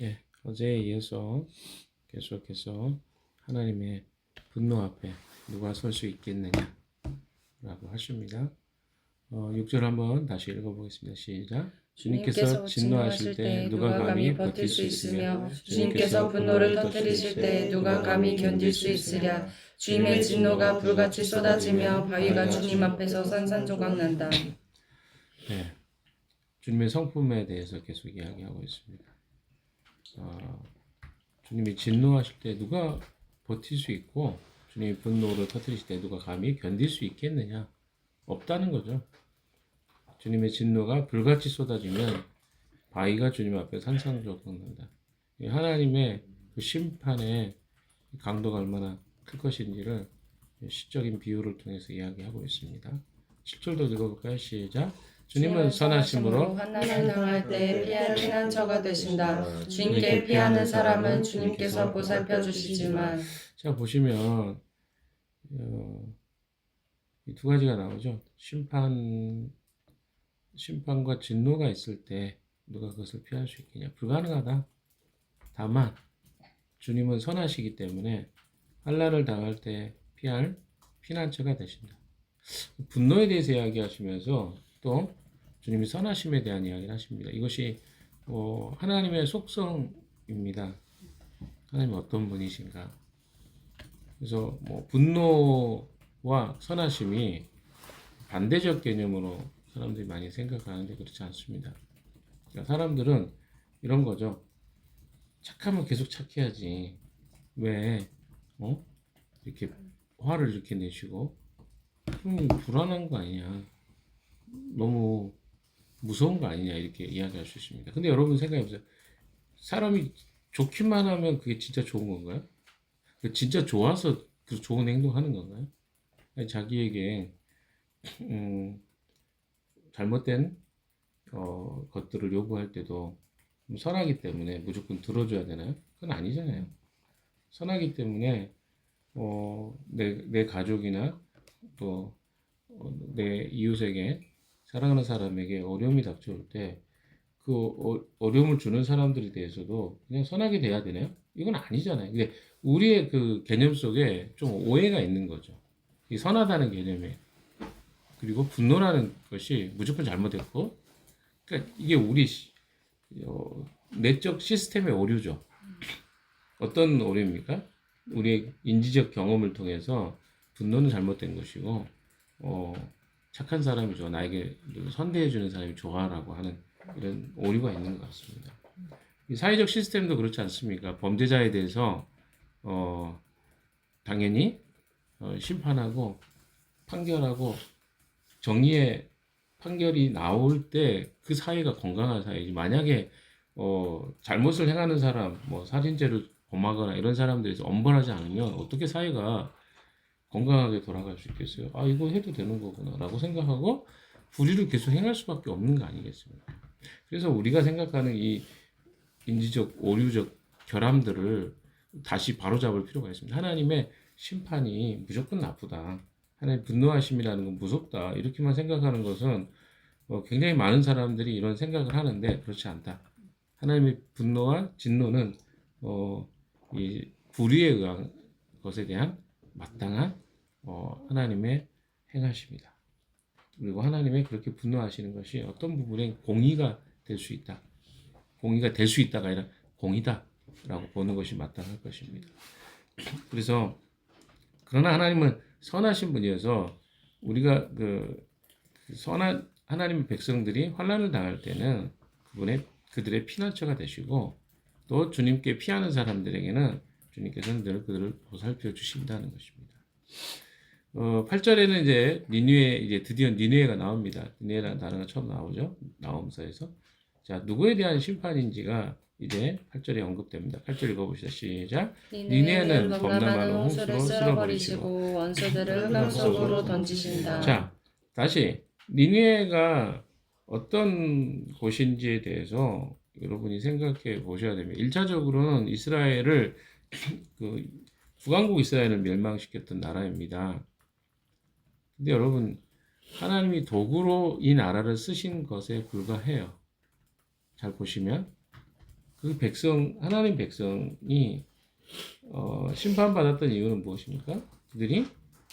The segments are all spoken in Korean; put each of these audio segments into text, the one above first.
예, 어제에 이어서 계속해서 하나님의 분노 앞에 누가 설 수 있겠느냐 라고 하십니다. 6절 한번 다시 읽어보겠습니다. 시작. 주님께서 진노하실 때 누가 감히 버틸 수 있으며 주님께서 분노를 터뜨리실 때 누가 감히 견딜 수 있으랴. 주님의 진노가 불같이 쏟아지며 바위가 주님 앞에서 산산조각 난다. 네, 주님의 성품에 대해서 계속 이야기하고 있습니다. 주님이 진노하실 때 누가 버틸 수 있고 주님이 분노를 터뜨리실 때 누가 감히 견딜 수 있겠느냐? 없다는 거죠. 주님의 진노가 불같이 쏟아지면 바위가 주님 앞에 산산조각 난다. 하나님의 그 심판의 강도가 얼마나 클 것인지를 시적인 비유를 통해서 이야기하고 있습니다. 7절도 읽어볼까요? 시작. 주님은 선하심으로 환난을 당할 때 피할 피난처가 되신다. 주님께 피하는 사람은 주님께서 보살펴 주시지만. 자, 보시면 이 두 가지가 나오죠. 심판과 진노가 있을 때 누가 그것을 피할 수 있겠냐? 불가능하다. 다만 주님은 선하시기 때문에 환난을 당할 때 피할 피난처가 되신다. 분노에 대해서 이야기하시면서 또 주님이 선하심에 대한 이야기를 하십니다. 이것이 하나님의 속성입니다. 하나님이 어떤 분이신가? 그래서 분노와 선하심이 반대적 개념으로 사람들이 많이 생각하는데 그렇지 않습니다. 그러니까 사람들은 이런 거죠. 착하면 계속 착해야지. 왜 이렇게 화를 이렇게 내시고 그럼 불안한 거 아니냐? 너무 무서운 거 아니냐? 이렇게 이야기할 수 있습니다. 근데 여러분 생각해보세요. 사람이 좋기만 하면 그게 진짜 좋은 건가요? 진짜 좋아서 그 좋은 행동하는 건가요? 아니, 자기에게 잘못된 것들을 요구할 때도 선하기 때문에 무조건 들어줘야 되나요? 그건 아니잖아요. 선하기 때문에 내 가족이나 또 내 이웃에게 사랑하는 사람에게 어려움이 닥쳐올 때 그 어려움을 주는 사람들에 대해서도 그냥 선하게 돼야 되나요? 이건 아니잖아요. 근데 우리의 그 개념 속에 좀 오해가 있는 거죠. 이 선하다는 개념에 그리고 분노라는 것이 무조건 잘못됐고, 그러니까 이게 우리 내적 시스템의 오류죠. 어떤 오류입니까? 우리의 인지적 경험을 통해서 분노는 잘못된 것이고, 착한 사람이 좋아, 나에게 선대해주는 사람이 좋아라고 하는 이런 오류가 있는 것 같습니다. 이 사회적 시스템도 그렇지 않습니까? 범죄자에 대해서 당연히 심판하고 판결하고 정의의 판결이 나올 때 그 사회가 건강한 사회지. 만약에 잘못을 행하는 사람, 살인죄를 범하거나 이런 사람들에서 엄벌하지 않으면 어떻게 사회가 건강하게 돌아갈 수 있겠어요? 아, 이거 해도 되는 거구나 라고 생각하고 불의를 계속 행할 수밖에 없는 거 아니겠습니까? 그래서 우리가 생각하는 이 인지적, 오류적 결함들을 다시 바로잡을 필요가 있습니다. 하나님의 심판이 무조건 나쁘다. 하나님 분노하심이라는 건 무섭다. 이렇게만 생각하는 것은 굉장히 많은 사람들이 이런 생각을 하는데 그렇지 않다. 하나님의 분노와 진노는 이 불의에 의한 것에 대한 마땅한 하나님의 행하십니다. 그리고 하나님의 그렇게 분노하시는 것이 어떤 부분에 공의가 될 수 있다. 공의가 될 수 있다가 아니라 공의다라고 보는 것이 마땅할 것입니다. 그래서 그러나 하나님은 선하신 분이어서 우리가 그 선한 하나님의 백성들이 환난을 당할 때는 그들의 피난처가 되시고 또 주님께 피하는 사람들에게는 주님께서는 늘 그들을 보살펴 주신다는 것입니다. 8절에는 이제 드디어 니느웨가 나옵니다. 니느웨라는 단어가 처음 나오죠. 나옴서에서. 자, 누구에 대한 심판인지가 이제 8절에 언급됩니다. 8절 읽어보시다. 시작. 니느웨는 범람하는 홍수로 쓸어버리시고 원수들을 흑암 속으로 던지신다. 자, 다시 니느웨가 어떤 곳인지에 대해서 여러분이 생각해 보셔야 됩니다. 1차적으로는 이스라엘을 그 북왕국 이스라엘을 멸망시켰던 나라입니다. 근데 여러분, 하나님이 도구로 이 나라를 쓰신 것에 불과해요. 잘 보시면 그 백성 하나님 백성이 심판받았던 이유는 무엇입니까? 그들이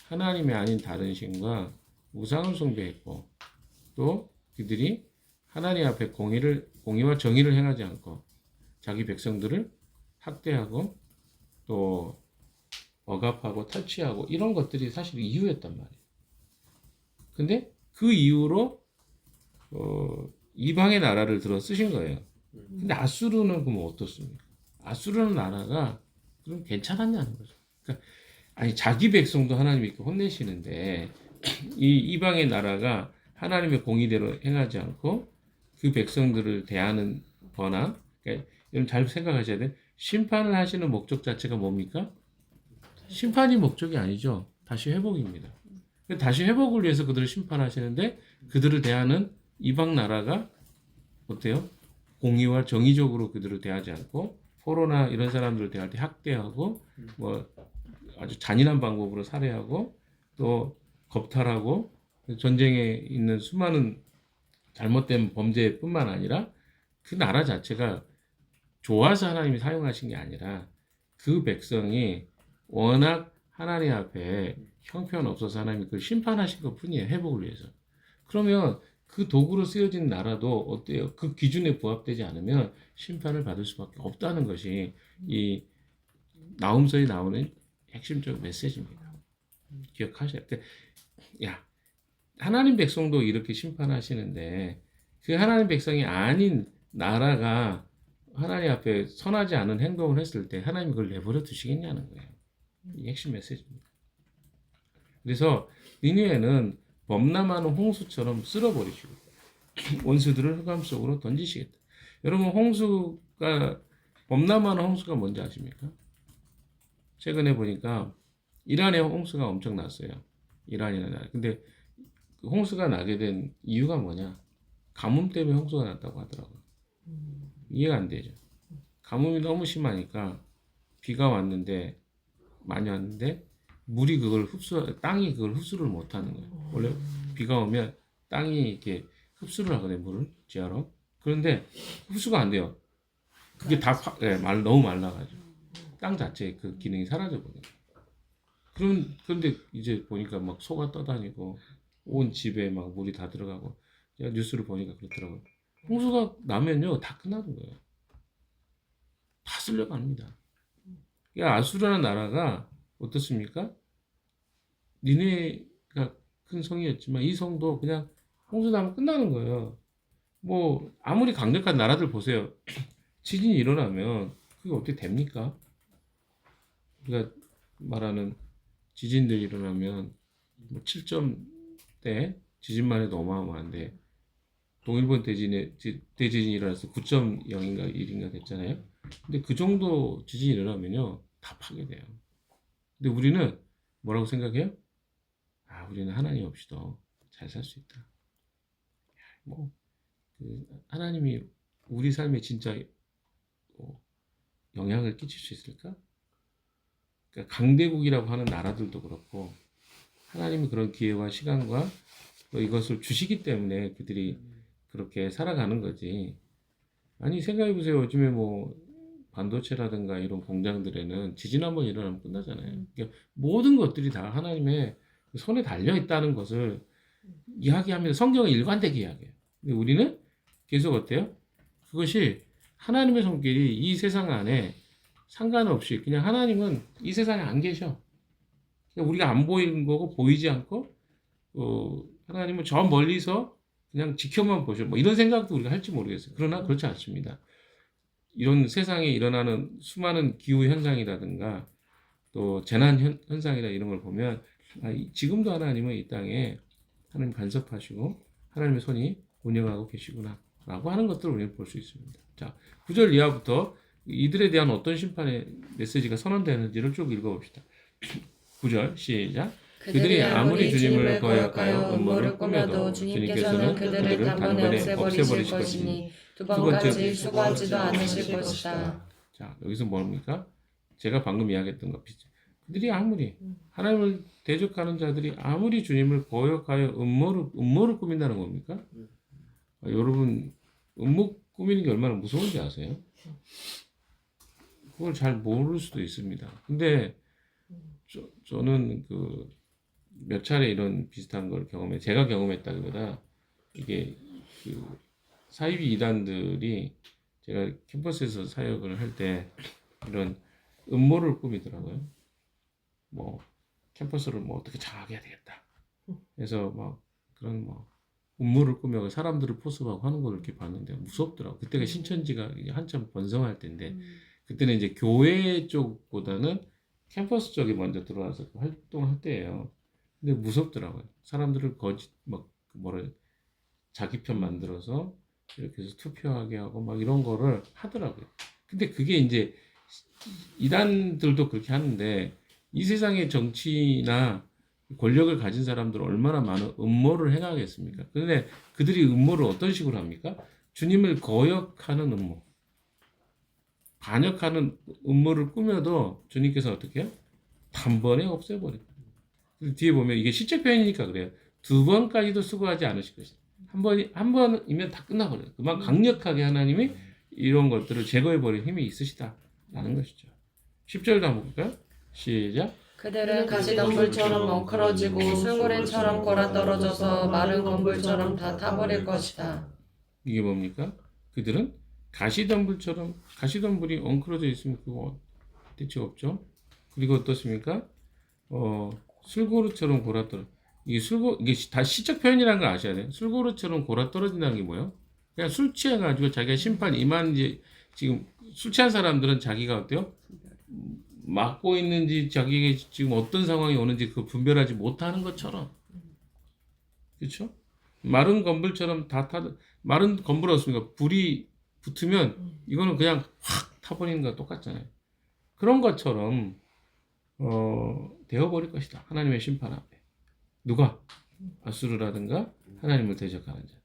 하나님이 아닌 다른 신과 우상을 숭배했고 또 그들이 하나님 앞에 공의와 정의를 행하지 않고 자기 백성들을 학대하고 또 억압하고 탈취하고 이런 것들이 사실 이유였단 말이에요. 근데 그 이유로 이방의 나라를 들어 쓰신 거예요. 근데 아수르는 그럼 어떻습니까? 아수르는 나라가 그럼 괜찮았냐는 거죠. 그러니까 아니 자기 백성도 하나님이 이렇게 혼내시는데 이 이방의 나라가 하나님의 공의대로 행하지 않고 그 백성들을 대하는 거나 그러니까 여러분 잘 생각하셔야 돼요. 심판을 하시는 목적 자체가 뭡니까? 심판이 목적이 아니죠. 다시 회복입니다. 다시 회복을 위해서 그들을 심판하시는데 그들을 대하는 이방 나라가 어때요? 공의와 정의적으로 그들을 대하지 않고 포로나 이런 사람들을 대할 때 학대하고 뭐 아주 잔인한 방법으로 살해하고 또 겁탈하고 전쟁에 있는 수많은 잘못된 범죄뿐만 아니라 그 나라 자체가 좋아서 하나님이 사용하신 게 아니라 그 백성이 워낙 하나님 앞에 형편없어서 하나님이 그걸 심판하신 것 뿐이에요. 회복을 위해서. 그러면 그 도구로 쓰여진 나라도 어때요? 그 기준에 부합되지 않으면 심판을 받을 수밖에 없다는 것이 이 나홈서에 나오는 핵심적 메시지입니다. 기억하셔야 돼. 야, 하나님 백성도 이렇게 심판하시는데 그 하나님 백성이 아닌 나라가 하나님 앞에 선하지 않은 행동을 했을 때 하나님이 그걸 내버려 두시겠냐는 거예요. 이 핵심 메시지입니다. 그래서 니느웨는 범람하는 홍수처럼 쓸어버리시고 원수들을 흑암 속으로 던지시겠다. 여러분 범람하는 홍수가 뭔지 아십니까? 최근에 보니까 이란에 홍수가 엄청 났어요. 이란이라는 나라. 근데 그 홍수가 나게 된 이유가 뭐냐? 가뭄 때문에 홍수가 났다고 하더라고요. 이해가 안 되죠. 가뭄이 너무 심하니까 비가 왔는데 많이 왔는데 땅이 그걸 흡수를 못 하는 거예요. 원래 비가 오면 땅이 이렇게 흡수를 하거든요, 물을 지하로. 그런데 흡수가 안 돼요. 그게 너무 말라가지고 땅 자체의 그 기능이 사라져버려요. 그런데 이제 보니까 막 소가 떠다니고 온 집에 막 물이 다 들어가고 제가 뉴스를 보니까 그렇더라고요. 홍수가 나면요 다 끝나는 거예요. 다 쓸려갑니다. 그러니까 아수르라는 나라가 어떻습니까? 니네가 큰 성이었지만 이 성도 그냥 홍수 나면 끝나는 거예요. 뭐 아무리 강력한 나라들 보세요. 지진이 일어나면 그게 어떻게 됩니까? 우리가 말하는 지진들이 일어나면 뭐 7점대 지진만 해도 어마어마한데 동일본 대지진이 일어나서 9.0인가 1인가 됐잖아요. 근데 그 정도 지진이 일어나면요 다 파괴돼요. 근데 우리는 뭐라고 생각해요? 우리는 하나님 없이도 잘 살 수 있다. 하나님이 우리 삶에 진짜 영향을 끼칠 수 있을까? 그러니까 강대국이라고 하는 나라들도 그렇고 하나님이 그런 기회와 시간과 또 이것을 주시기 때문에 그들이 그렇게 살아가는 거지. 아니 생각해 보세요. 요즘에 뭐 반도체라든가 이런 공장들에는 지진 한번 일어나면 끝나잖아요. 그러니까 모든 것들이 다 하나님의 손에 달려 있다는 것을 이야기하면서 성경은 일관되게 이야기해요. 근데 우리는 계속 어때요? 그것이 하나님의 손길이 이 세상 안에 상관없이 그냥 하나님은 이 세상에 안 계셔. 그러니까 우리가 안 보이는 거고 보이지 않고 하나님은 저 멀리서 그냥 지켜만 보셔. 뭐 이런 생각도 우리가 할지 모르겠어요. 그러나 그렇지 않습니다. 이런 세상에 일어나는 수많은 기후 현상이라든가 또 재난 현상이나 이런 걸 보면 지금도 하나님은 이 땅에 하나님 간섭하시고 하나님의 손이 운영하고 계시구나 라고 하는 것들을 우리는 볼 수 있습니다. 자, 9절 이하부터 이들에 대한 어떤 심판의 메시지가 선언되는지를 쭉 읽어봅시다. 9절 시작. 그들이 아무리 주님을 거역하여 음모를 꾸며도 주님께서는 그들을 단번에 없애버리실 것이니 두 번까지 수고하지도 않으실 것이다. 자, 여기서 뭡니까? 제가 방금 이야기했던 것 비슷해요. 그들이 아무리 하나님을 대적하는 자들이 아무리 주님을 거역하여 음모를 꾸민다는 겁니까? 여러분 음모 꾸미는 게 얼마나 무서운지 아세요? 그걸 잘 모를 수도 있습니다. 근데 저는 그 몇 차례 이런 비슷한 걸 제가 경험했다기보다 이게 그 사이비 이단들이 제가 캠퍼스에서 사역을 할 때 이런 음모를 꾸미더라고요. 뭐 캠퍼스를 뭐 어떻게 장악해야 되겠다. 그래서 막 그런 뭐 음모를 꾸며 사람들을 포섭하고 하는 걸 이렇게 봤는데 무섭더라고. 그때가 신천지가 이제 한참 번성할 때인데 그때는 이제 교회 쪽보다는 캠퍼스 쪽이 먼저 들어와서 활동할 때예요. 근데 무섭더라고요. 사람들을 거짓 막 뭐라 자기 편 만들어서 이렇게 해서 투표하게 하고 막 이런 거를 하더라고요. 근데 그게 이제 이단들도 그렇게 하는데 이 세상의 정치나 권력을 가진 사람들은 얼마나 많은 음모를 행하겠습니까? 그런데 그들이 음모를 어떤 식으로 합니까? 주님을 거역하는 음모, 반역하는 음모를 꾸며도 주님께서 어떻게 해요? 단번에 없애버려요. 뒤에 보면 이게 시적 표현이니까 그래요. 두 번까지도 수고하지 않으실 것이다. 한 번이면 다 끝나버려요. 그만 강력하게 하나님이 이런 것들을 제거해버릴 힘이 있으시다라는 것이죠. 10절도 한번 볼까요? 시작. 그들은 가시덤불처럼 엉클어지고 술고래처럼 골아떨어져서 마른 건불처럼 다 타버릴 것이다. 이게 뭡니까? 그들은 가시덤불이 엉클어져 있으면 그거 대책 없죠. 그리고 어떻습니까? 술고루처럼 이게 다 시적 표현이라는 걸 아셔야 돼요. 술고루처럼 골아떨어진다는 게 뭐예요? 그냥 술 취해가지고 자기가 심판 임하는지 지금 술 취한 사람들은 자기가 어때요? 맞고 있는지 자기가 지금 어떤 상황이 오는지 그 분별하지 못하는 것처럼 그렇죠? 마른 건불처럼 마른 건불 없습니까? 불이 붙으면 이거는 그냥 확 타버리는 거 똑같잖아요. 그런 것처럼 되어버릴 것이다. 하나님의 심판 앞에. 누가? 아수르라든가 하나님을 대적하는 자들.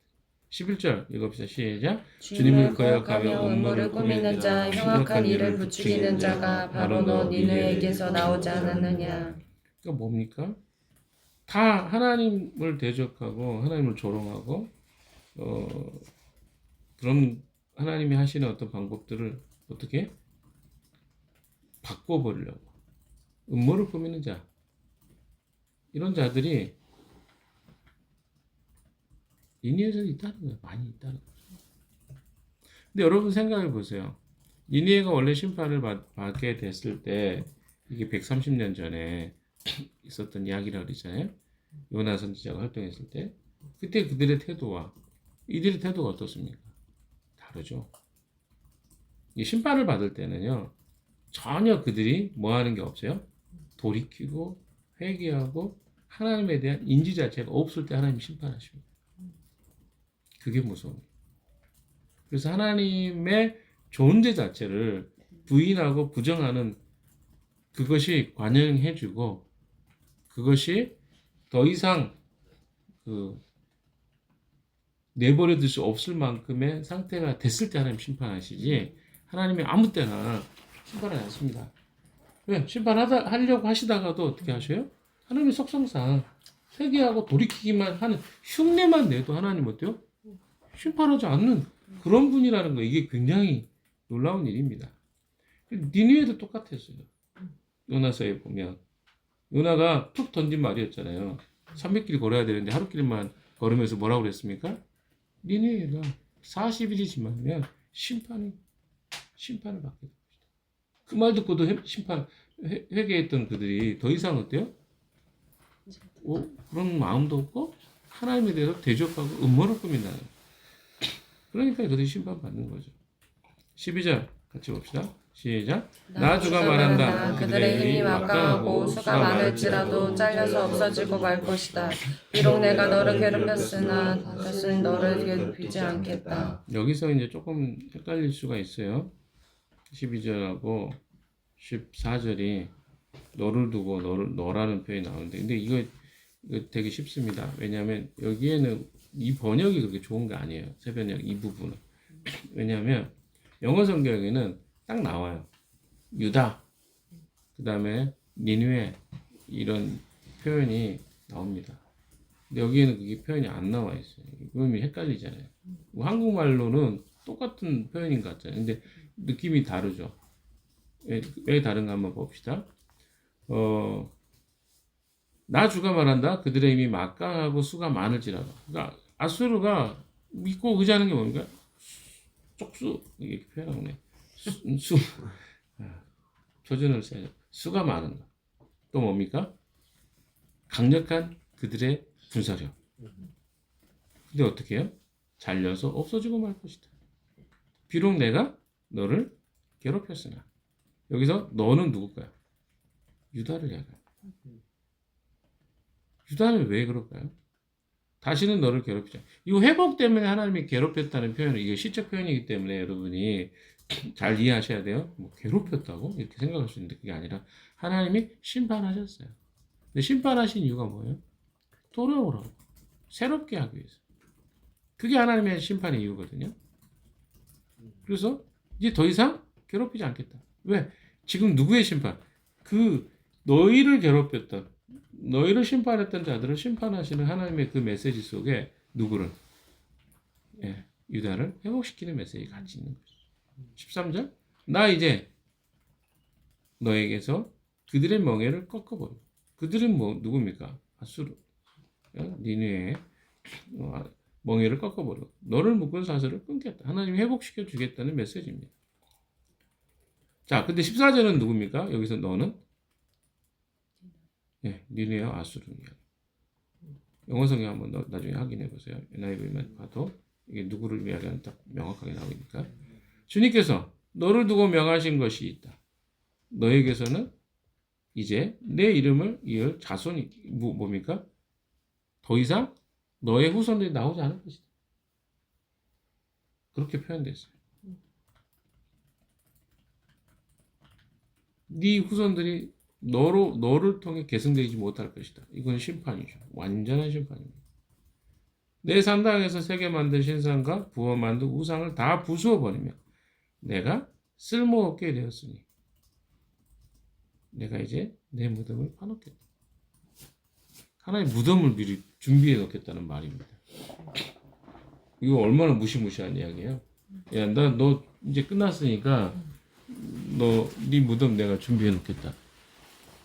11절 읽읍시다. 시작. 주님을 거역하며 음모를 꾸미는 자, 흉악한 일을 부추기는 자가 바로 너 니느웨에게서 나오지 않았느냐. 그러니까 뭡니까? 다 하나님을 대적하고 하나님을 조롱하고 그런 하나님이 하시는 어떤 방법들을 어떻게 바꿔버리려고 음모를 꾸미는 자 이런 자들이 니느웨에서 있다는 거예요. 많이 있다는 거죠. 근데 여러분 생각해 보세요. 니느웨가 원래 심판을 받게 됐을 때 이게 130년 전에 있었던 이야기라고 그러잖아요. 요나 선지자가 활동했을 때 그때 그들의 태도와 이들의 태도가 어떻습니까? 다르죠. 이 심판을 받을 때는요. 전혀 그들이 뭐 하는 게 없어요. 돌이키고 회개하고 하나님에 대한 인지 자체가 없을 때 하나님 심판하십니다. 그게 무서워요. 그래서 하나님의 존재 자체를 부인하고 부정하는 그것이 관영해주고 그것이 더 이상 내버려둘 수 없을 만큼의 상태가 됐을 때 하나님 심판하시지 하나님이 아무 때나 심판하지 않습니다. 왜? 심판하려고 하시다가도 어떻게 하셔요? 하나님의 속성상 회개하고 돌이키기만 하는 흉내만 내도 하나님 어때요? 심판하지 않는 그런 분이라는 거 이게 굉장히 놀라운 일입니다. 니느웨도 똑같았어요. 요나서에 보면 요나가 툭 던진 말이었잖아요. 300길 걸어야 되는데 하루길만 걸으면서 뭐라고 그랬습니까? 니느웨가 40일이 지나면 심판을 받게 됩니다. 그 말 듣고도 회개했던 그들이 더 이상 어때요? 그런 마음도 없고 하나님에 대해서 대적하고 음모를 꾸민다는 거예요. 그러니까 그들이 심판받는 거죠. 12절 같이 봅시다. 시작. 나 주가 말한다. 그들의 힘이 막강하고 수가 많을지라도 잘려서 없어지고 말 것이다. 비록 내가 너를 괴롭혔으나 다시는 너를 괴롭히지 않겠다. 여기서 이제 조금 헷갈릴 수가 있어요. 12절하고 14절이 너를 두고 너라는 표현이 나오는데 근데 이거 되게 쉽습니다. 왜냐하면 여기에는 이 번역이 그렇게 좋은 게 아니에요. 새번역 이 부분은. 왜냐하면 영어 성경에는 딱 나와요. 유다, 그 다음에 니느웨 이런 표현이 나옵니다. 근데 여기에는 그게 표현이 안 나와 있어요. 그러면 헷갈리잖아요. 한국말로는 똑같은 표현인 것 같잖아요. 근데 느낌이 다르죠. 왜 다른가 한번 봅시다. 나 주가 말한다. 그들의 힘이 막강하고 수가 많을지라도. 그러니까 아수르가 믿고 의지하는 게 뭡니까? 쪽수 이렇게 표현하네. 수 표준을 써야죠. 수가 많은 거. 또 뭡니까? 강력한 그들의 군사력. 근데 어떻게 해요? 잘려서 없어지고 말 것이다. 비록 내가 너를 괴롭혔으나. 여기서 너는 누굴까요? 유다를 이야기해요. 유다는 왜 그럴까요? 다시는 너를 괴롭히자. 이 회복 때문에 하나님이 괴롭혔다는 표현은 이게 시적 표현이기 때문에 여러분이 잘 이해하셔야 돼요. 뭐 괴롭혔다고 이렇게 생각할 수 있는데 그게 아니라 하나님이 심판하셨어요. 근데 심판하신 이유가 뭐예요? 돌아오라고. 새롭게 하기 위해서. 그게 하나님의 심판의 이유거든요. 그래서 이제 더 이상 괴롭히지 않겠다. 왜? 지금 누구의 심판? 그 너희를 괴롭혔던 너희를 심판했던 자들을 심판하시는 하나님의 그 메시지 속에 누구를? 예, 유다를 회복시키는 메시지가 같이 있는 거죠. 13절 나 이제 너에게서 그들의 멍에를 꺾어버려. 그들은 뭐 누굽니까? 아수르, 니느웨의 멍에를 꺾어버려. 너를 묶은 사슬을 끊겠다. 하나님이 회복시켜 주겠다는 메시지입니다. 자, 근데 14절은 누굽니까? 여기서 너는 니느웨와 아수르 이야기. 영어 성경 한번 나중에 확인해 보세요. NIV만 봐도 이게 누구를 이야기하는 딱 명확하게 나오니까. 주님께서 너를 두고 명하신 것이 있다. 너에게서는 이제 내 이름을 이을 자손이 뭡니까? 더 이상 너의 후손들이 나오지 않을 것이다. 그렇게 표현됐어요. 네 후손들이 너를 통해 계승되지 못할 것이다. 이건 심판이죠. 완전한 심판입니다. 내 산당에서 새게 만든 신상과 부어 만든 우상을 다 부수어 버리며 내가 쓸모없게 되었으니 내가 이제 내 무덤을 파놓겠다. 하나의 무덤을 미리 준비해 놓겠다는 말입니다. 이거 얼마나 무시무시한 이야기예요. 야, 너 이제 끝났으니까 네 무덤 내가 준비해 놓겠다.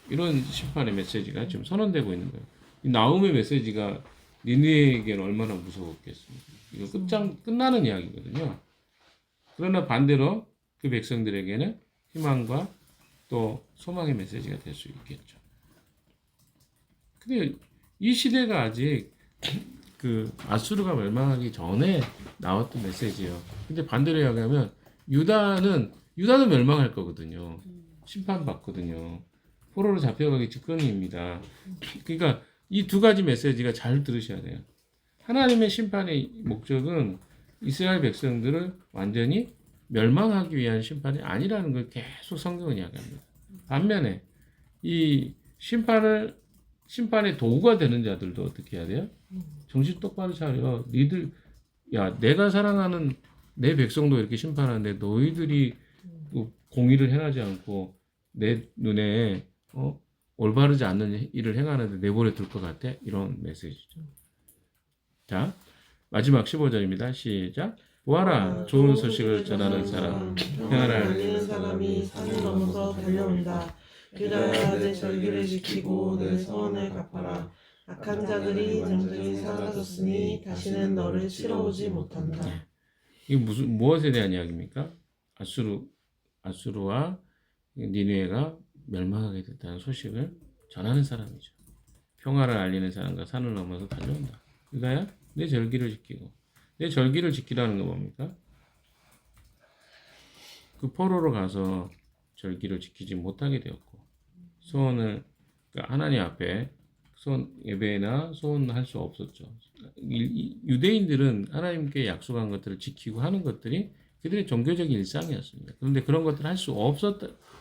이런 심판의 메시지가 지금 선언되고 있는 거예요. 이 나움의 메시지가 니느웨에게는 얼마나 무서웠겠습니까? 이거 끝나는 이야기거든요. 그러나 반대로 그 백성들에게는 희망과 또 소망의 메시지가 될 수 있겠죠. 근데 이 시대가 아직 그 아수르가 멸망하기 전에 나왔던 메시지예요. 근데 반대로 이야기하면 유다는 멸망할 거거든요. 심판받거든요. 포로로 잡혀가기 직전입니다. 그러니까 이 두 가지 메시지가 잘 들으셔야 돼요. 하나님의 심판의 목적은 이스라엘 백성들을 완전히 멸망하기 위한 심판이 아니라는 걸 계속 성경은 이야기합니다. 반면에 이 심판의 도구가 되는 자들도 어떻게 해야 돼요? 정신 똑바로 차려. 내가 사랑하는 내 백성도 이렇게 심판하는데 너희들이 공의를 행하지 않고 내 눈에 올바르지 않는 일을 행하는데 내버려 둘 것 같아? 이런 메시지죠. 자, 마지막 15절입니다. 시작. 보아라, 좋은 소식을 전하는 사람, 평안을 알리는 사람이 산을 넘어서 달려온다. 유다야, 내 절기를 지키고 내 서원을 갚아라. 악한 자들이 등등이 사라졌으니 다시는 너를 치러오지 못한다. 이게 무엇에 대한 이야기입니까? 아수르와 니느웨가 멸망하게 됐다는 소식을 전하는 사람이죠. 평화를 알리는 사람과 산을 넘어서 달려온다. 유다야, 내 절기를 지키고. 내 절기를 지키라는 건 뭡니까? 그 포로로 가서 절기를 지키지 못하게 되었고 소원을 그러니까 하나님 앞에 소원 예배나 소원할 수 없었죠. 유대인들은 하나님께 약속한 것들을 지키고 하는 것들이 그들의 종교적인 일상이었습니다. 그런데 그런 것들을 할 수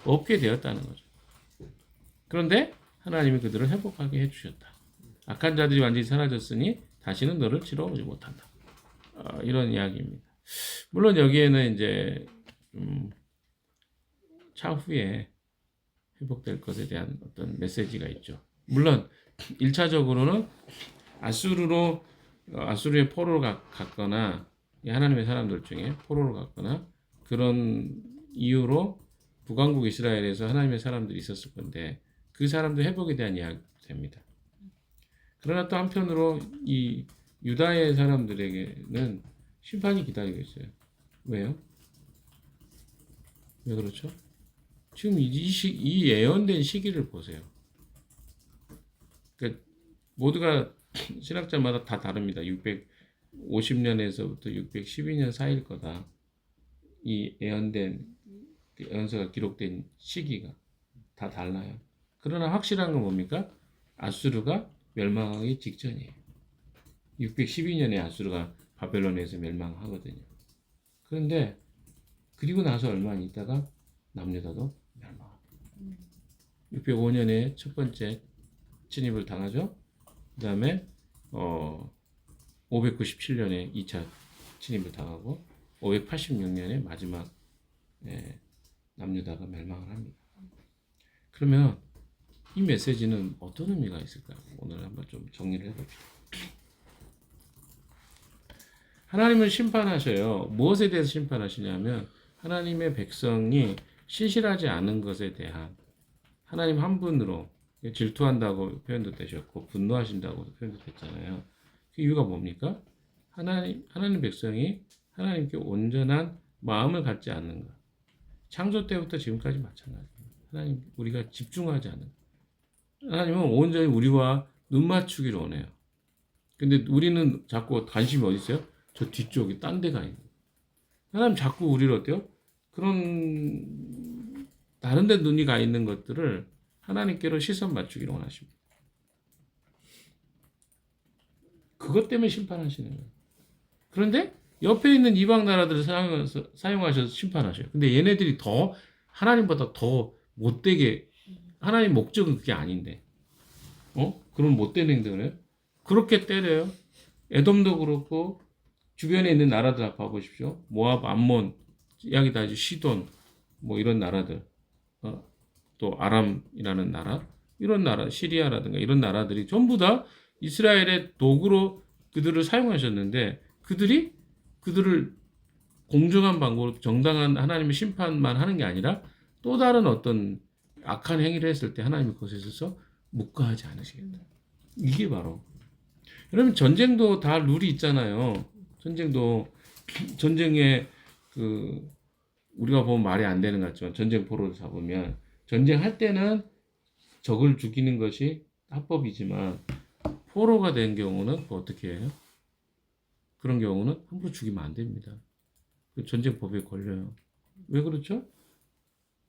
없게 되었다는 거죠. 그런데 하나님이 그들을 회복하게 해주셨다. 악한 자들이 완전히 사라졌으니 다시는 너를 치러오지 못한다. 이런 이야기입니다. 물론 여기에는 이제 차후에 회복될 것에 대한 어떤 메시지가 있죠. 물론 1차적으로는 아수르의 포로로 갔거나 하나님의 사람들 중에 포로로 갔거나 그런 이후로 북왕국 이스라엘에서 하나님의 사람들이 있었을 건데 그 사람들 회복에 대한 이야기가 됩니다. 그러나 또 한편으로 이 유다의 사람들에게는 심판이 기다리고 있어요. 왜요? 왜 그렇죠? 지금 이 예언된 시기를 보세요. 그러니까 모두가 신학자마다 다 다릅니다. 650년에서부터 612년 사이일 거다. 이 예언된 예언서가 기록된 시기가 다 달라요. 그러나 확실한 건 뭡니까? 아수르가 멸망하기 직전이에요. 612년에 아수르가 바벨론에서 멸망하거든요. 그런데 그리고 나서 얼마 있다가 남유다도 멸망합니다. 605년에 첫 번째 침입을 당하죠. 그 다음에 597년에 2차 침입을 당하고 586년에 마지막 남유다가 멸망을 합니다. 그러면 이 메시지는 어떤 의미가 있을까요? 오늘 한번 좀 정리를 해봅시다. 하나님은 심판하셔요. 무엇에 대해서 심판하시냐면 하나님의 백성이 신실하지 않은 것에 대한 하나님 한 분으로 질투한다고 표현도 되셨고 분노하신다고 표현도 됐잖아요. 그 이유가 뭡니까? 하나님 백성이 하나님께 온전한 마음을 갖지 않는 것. 창조 때부터 지금까지 마찬가지입니다. 하나님 우리가 집중하지 않는 것. 하나님은 온전히 우리와 눈 맞추기를 원해요. 근데 우리는 자꾸 관심이 어디 있어요? 저 뒤쪽에 딴 데 가 있는 거예요. 하나님 자꾸 우리를 어때요? 그런 다른 데 눈이 가 있는 것들을 하나님께로 시선 맞추기를 원하십니다. 그것 때문에 심판하시는 거예요. 그런데 옆에 있는 이방 나라들을 사용하셔서 심판하셔요. 근데 얘네들이 더 하나님보다 더 못되게 하나님 목적은 그게 아닌데 그런 못된 행동을 해요. 그렇게 때려요. 에돔도 그렇고 주변에 있는 나라들 앞 봐보십시오. 모압, 암몬, 이야기도 하죠. 시돈 뭐 이런 나라들 또 아람이라는 나라 이런 나라 시리아라든가 이런 나라들이 전부 다 이스라엘의 도구로 그들을 사용하셨는데 그들을 공정한 방법으로 정당한 하나님의 심판만 하는 게 아니라 또 다른 어떤 악한 행위를 했을 때 하나님이 그것에 있어서 묵과하지 않으시겠다. 이게 바로 여러분 전쟁도 다 룰이 있잖아요. 전쟁에 그 우리가 보면 말이 안 되는 것 같지만 전쟁 포로를 잡으면 전쟁할 때는 적을 죽이는 것이 합법이지만 포로가 된 경우는 어떻게 해요? 그런 경우는 함부로 죽이면 안 됩니다. 그 전쟁법에 걸려요. 왜 그렇죠?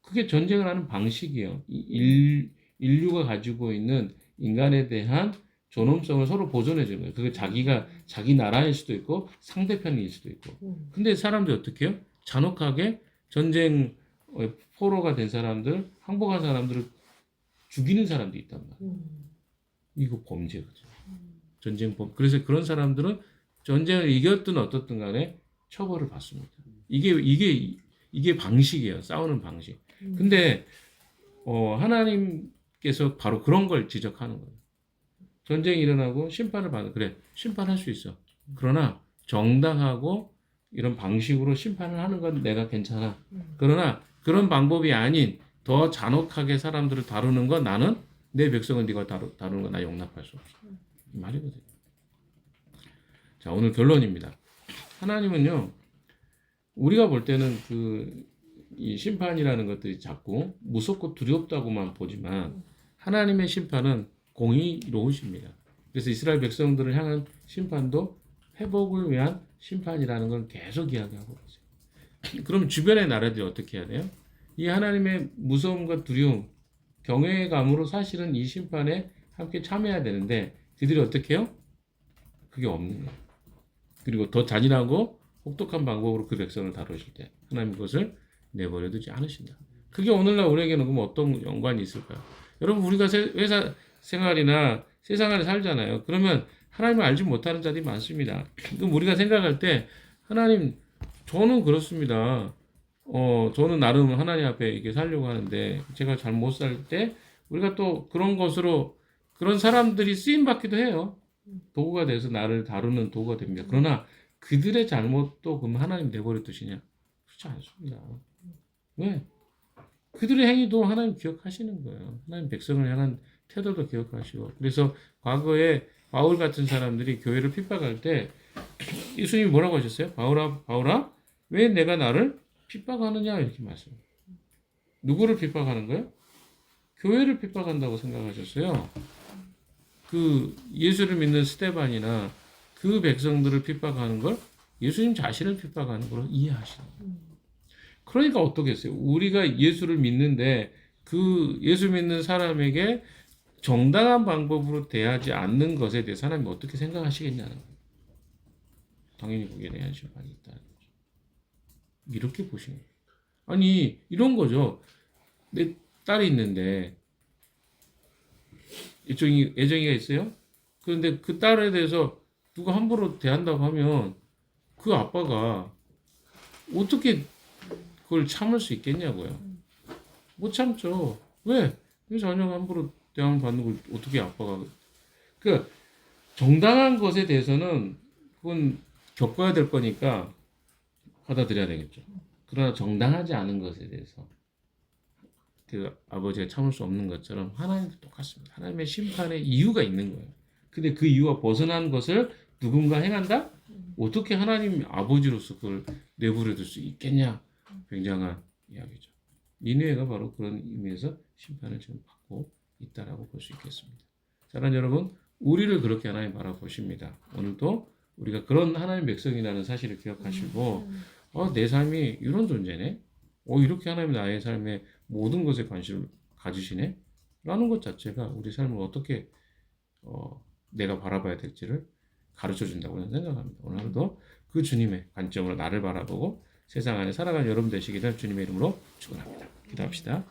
그게 전쟁을 하는 방식이에요. 인류가 가지고 있는 인간에 대한 존엄성을 서로 보존해 주는 거예요. 그게 자기 나라일 수도 있고 상대편일 수도 있고. 근데 사람들이 어떻게 해요? 잔혹하게 전쟁 포로가 된 사람들, 항복한 사람들을 죽이는 사람도 있단 말이에요. 이거 범죄거든요. 전쟁법. 그래서 그런 사람들은 전쟁을 이겼든 어떻든 간에 처벌을 받습니다. 이게 방식이에요. 싸우는 방식. 근데 하나님께서 바로 그런 걸 지적하는 거예요. 전쟁이 일어나고 심판을 받는 그래 심판할 수 있어. 그러나 정당하고 이런 방식으로 심판을 하는 건 내가 괜찮아. 그러나 그런 방법이 아닌 더 잔혹하게 사람들을 다루는 건 나는 내 백성을 네가 다루는 건 나 용납할 수 없어. 이 말이거든요. 자 오늘 결론입니다. 하나님은요 우리가 볼 때는 이 심판이라는 것들이 자꾸 무섭고 두렵다고만 보지만 하나님의 심판은 공의로우십니다. 그래서 이스라엘 백성들을 향한 심판도 회복을 위한 심판이라는 건 계속 이야기하고 있어요. 그럼 주변의 나라들이 어떻게 해야 돼요? 이 하나님의 무서움과 두려움, 경외감으로 사실은 이 심판에 함께 참여해야 되는데 그들이 어떻게 해요? 그게 없는 거예요. 그리고 더 잔인하고 혹독한 방법으로 그 백성을 다루실 때 하나님 그것을 내버려 두지 않으신다. 그게 오늘날 우리에게는 그럼 어떤 연관이 있을까요? 여러분 우리가 회사 생활이나 세상 안에 살잖아요. 그러면 하나님을 알지 못하는 자들이 많습니다. 그럼 우리가 생각할 때 하나님 저는 그렇습니다. 저는 나름 하나님 앞에 이렇게 살려고 하는데 제가 잘 못 살 때 우리가 또 그런 것으로 그런 사람들이 쓰임 받기도 해요. 도구가 돼서 나를 다루는 도구가 됩니다. 그러나 그들의 잘못도 그럼 하나님 내버려 두시냐? 그렇지 않습니다. 왜? 그들의 행위도 하나님 기억하시는 거예요. 하나님 백성을 향한 태도도 기억하시고. 그래서 과거에 바울 같은 사람들이 교회를 핍박할 때 예수님이 뭐라고 하셨어요? 바울아, 왜 내가 나를 핍박하느냐 이렇게 말씀. 누구를 핍박하는 거예요? 교회를 핍박한다고 생각하셨어요. 그 예수를 믿는 스데반이나 그 백성들을 핍박하는 걸 예수님 자신을 핍박하는 걸로 이해하시는 거예요. 그러니까 어떻겠어요? 우리가 예수를 믿는데 그 예수 믿는 사람에게 정당한 방법으로 대하지 않는 것에 대해서 하나님 어떻게 생각하시겠냐는 거예요. 당연히 거기에 대한 심판이 있다는 거죠. 이렇게 보시는 거예요. 아니 이런 거죠. 내 딸이 있는데 애정이가 있어요. 그런데 그 딸에 대해서 누가 함부로 대한다고 하면 그 아빠가 어떻게 그걸 참을 수 있겠냐고요. 못 참죠. 왜? 왜 자녀가 함부로 대함을 받는 걸 어떻게 아빠가 그 정당한 것에 대해서는 그건 겪어야 될 거니까 받아들여야 되겠죠. 그러나 정당하지 않은 것에 대해서 그 아버지가 참을 수 없는 것처럼 하나님도 똑같습니다. 하나님의 심판의 이유가 있는 거예요. 근데 그 이유와 벗어난 것을 누군가 행한다? 어떻게 하나님 아버지로서 그걸 내버려 둘 수 있겠냐? 굉장한 이야기죠. 니느웨가 바로 그런 의미에서 심판을 지금 받고 있다라고 볼 수 있겠습니다. 사랑하는 여러분, 우리를 그렇게 하나님 바라보십니다. 오늘도 우리가 그런 하나님 백성이라는 사실을 기억하시고 내 삶이 이런 존재네? 이렇게 하나님 나의 삶의 모든 것에 관심을 가지시네? 라는 것 자체가 우리 삶을 어떻게 내가 바라봐야 될지를 가르쳐 준다고 저는 생각합니다. 오늘 하루도 그 주님의 관점으로 나를 바라보고 세상 안에 살아가는 여러분 되시기를 주님의 이름으로 축원합니다. 기도합시다.